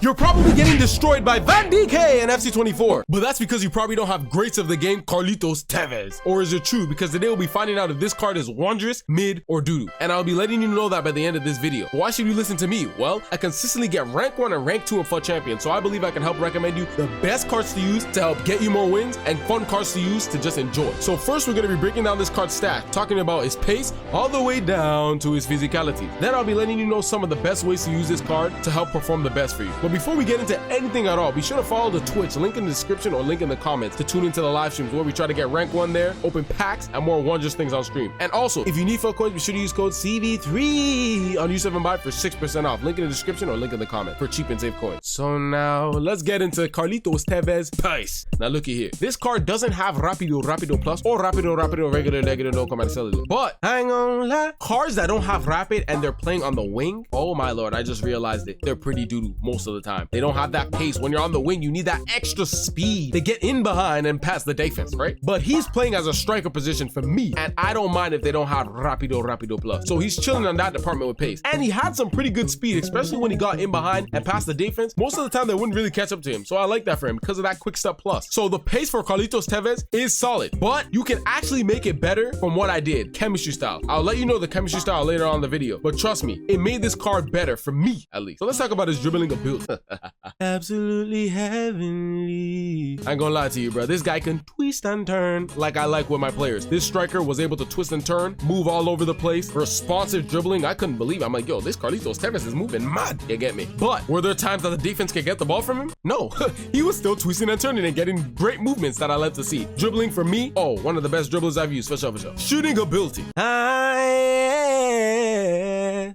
You're probably getting destroyed by Van Dijk and FC24, but that's because you probably don't have greats of the game Carlitos Tevez. Or is it true? Because today we'll be finding out if this card is wondrous, mid, or doo-doo. And I'll be letting you know that by the end of this video. Why should you listen to me? Well, I consistently get rank 1 and rank 2 in FUT Champion, so I believe I can help recommend you the best cards to use to help get you more wins and fun cards to use to just enjoy. So first we're going to be breaking down this card's stat, talking about his pace all the way down to his physicality. Then I'll be letting you know some of the best ways to use this card to help perform the best for you. But before we get into anything at all, be sure to follow the Twitch, link in the description or link in the comments to tune into the live streams where we try to get rank 1 there, open packs, and more wondrous things on stream. And also, if you need FUT coins, be sure to use code CV3 on U7Buy for 6% off. Link in the description or link in the comment for cheap and safe coins. So now let's get into Carlitos Tevez pace. Now looky here. This card doesn't have Rapido Plus or Rapido regular negative no combat cellular. But hang on, cards that don't have rapid and they're playing on the wing, oh my lord, I just realized it. They're pretty doo-doo most of the time. They don't have that pace. When you're on the wing, you need that extra speed to get in behind and pass the defense, right? But he's playing as a striker position for me, and I don't mind if they don't have Rapido Plus. So he's chilling on that department with pace. And he had some pretty good speed, especially when he got in behind and passed the defense. Most of the time, they wouldn't really catch up to him. So I like that for him because of that quick step plus. So the pace for Carlitos Tevez is solid, but you can actually make it better from what I did, chemistry style. I'll let you know the chemistry style later on in the video, but trust me, it made this card better for me, at least. So let's talk about his dribbling ability. Absolutely heavenly. I ain't gonna lie to you, bro. This guy can twist and turn like I like with my players. This striker was able to twist and turn, move all over the place, responsive dribbling. I couldn't believe it. I'm like, yo, this Carlitos Tevez is moving mad. You get me? But were there times that the defense could get the ball from him? No. He was still twisting and turning and getting great movements that I love to see. Dribbling for me, oh, one of the best dribblers I've used, for sure, for sure. Shooting ability.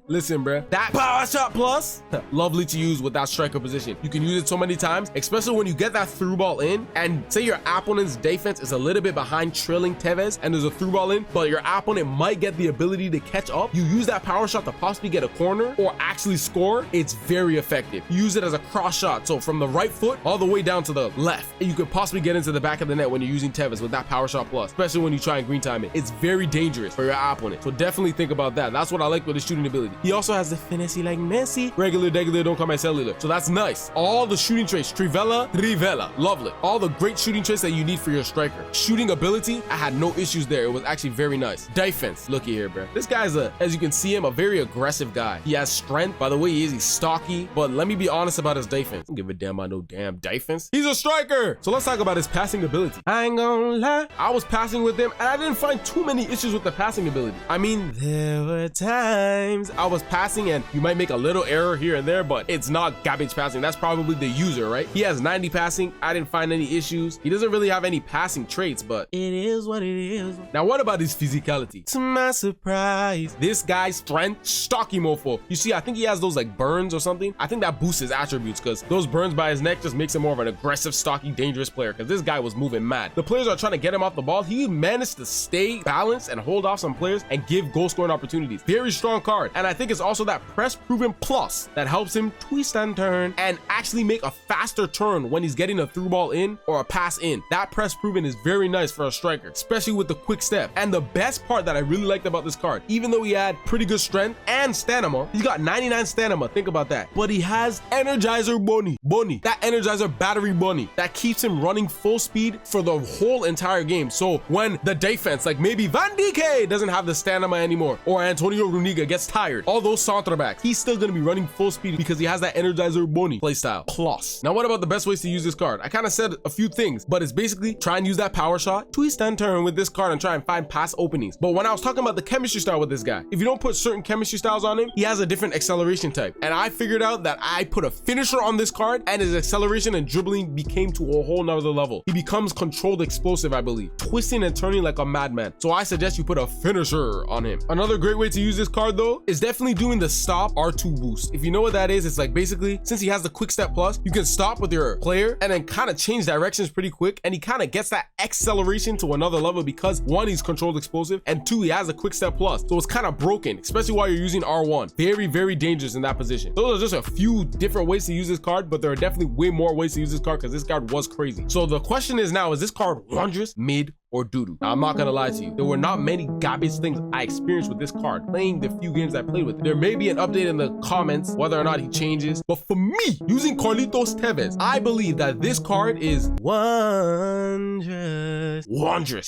Listen, bruh, that power shot plus, lovely to use with that striker position. You can use it so many times, especially when you get that through ball in and say your opponent's defense is a little bit behind trailing Tevez and there's a through ball in, but your opponent might get the ability to catch up. You use that power shot to possibly get a corner or actually score. It's very effective. You use it as a cross shot. So from the right foot all the way down to the left, and you could possibly get into the back of the net when you're using Tevez with that power shot plus, especially when you try and green time it. It's very dangerous for your opponent. So definitely think about that. That's what I like with his shooting ability. He also has the finesse like Messi, regular, don't come my cellular. So that's nice. All the shooting traits, Trivela, Rivela, lovely. All the great shooting traits that you need for your striker. Shooting ability, I had no issues there. It was actually very nice. Defense, looky here, bro. This guy's as you can see him, a very aggressive guy. He has strength. By the way he is, he's stocky. But let me be honest about his defense. I don't give a damn about no damn defense. He's a striker. So let's talk about his passing ability. I ain't gonna lie. I was passing with him and I didn't find too many issues with the passing ability. I mean, there were times I was passing and you might make a little error here and there, but it's not garbage passing. That's probably the user, right? He has 90 passing. I didn't find any issues. He doesn't really have any passing traits, but it is what it is. Now, what about his physicality? To my surprise, this guy's strength, stocky mofo. You see, I think he has those like burns or something. I think that boosts his attributes because those burns by his neck just makes him more of an aggressive, stocky, dangerous player because this guy was moving mad. The players are trying to get him off the ball. He managed to stay balanced and hold off some players and give goal scoring opportunities. Very strong card. And I think it's also that press proven plus that helps him twist and turn and actually make a faster turn when he's getting a through ball in or a pass in. That press proven is very nice for a striker, especially with the quick step. And the best part that I really liked about this card, even though he had pretty good strength and stamina, he's got 99 stamina, think about that, but he has Energizer Bunny, that Energizer battery bunny that keeps him running full speed for the whole entire game. So when the defense, like maybe Van Dijk doesn't have the stamina anymore or Antonio Runiga gets tired, all those centre backs, he's still going to be running full speed because he has that Energizer Bunny playstyle. Plus, now what about the best ways to use this card? I kind of said a few things, but it's basically try and use that power shot, twist and turn with this card and try and find pass openings. But when I was talking about the chemistry style with this guy, if you don't put certain chemistry styles on him, he has a different acceleration type. And I figured out that I put a finisher on this card and his acceleration and dribbling became to a whole nother level. He becomes controlled explosive, I believe, twisting and turning like a madman. So I suggest you put a finisher on him. Another great way to use this card though is definitely doing the stop R2 boost. If you know what that is, it's like basically, since he has the quick step plus, you can stop with your player and then kind of change directions pretty quick, and he kind of gets that acceleration to another level because one, he's controlled explosive, and two, he has a quick step plus. So it's kind of broken, especially while you're using R1. Very, very dangerous in that position. Those are just a few different ways to use this card, but there are definitely way more ways to use this card because this card was crazy. So the question is now, is this card wondrous, mid, or doo-doo. I'm not gonna lie to you. There were not many garbage things I experienced with this card, playing the few games I played with it. There may be an update in the comments whether or not he changes, but for me, using Carlitos Tevez, I believe that this card is wondrous.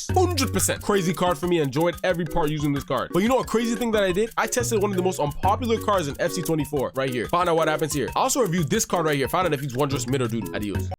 100% crazy card for me. Enjoyed every part using this card. But you know a crazy thing that I did? I tested one of the most unpopular cards in FC24 right here. Found out what happens here. I also reviewed this card right here. Found out if he's wondrous, mid, or dude. Adios.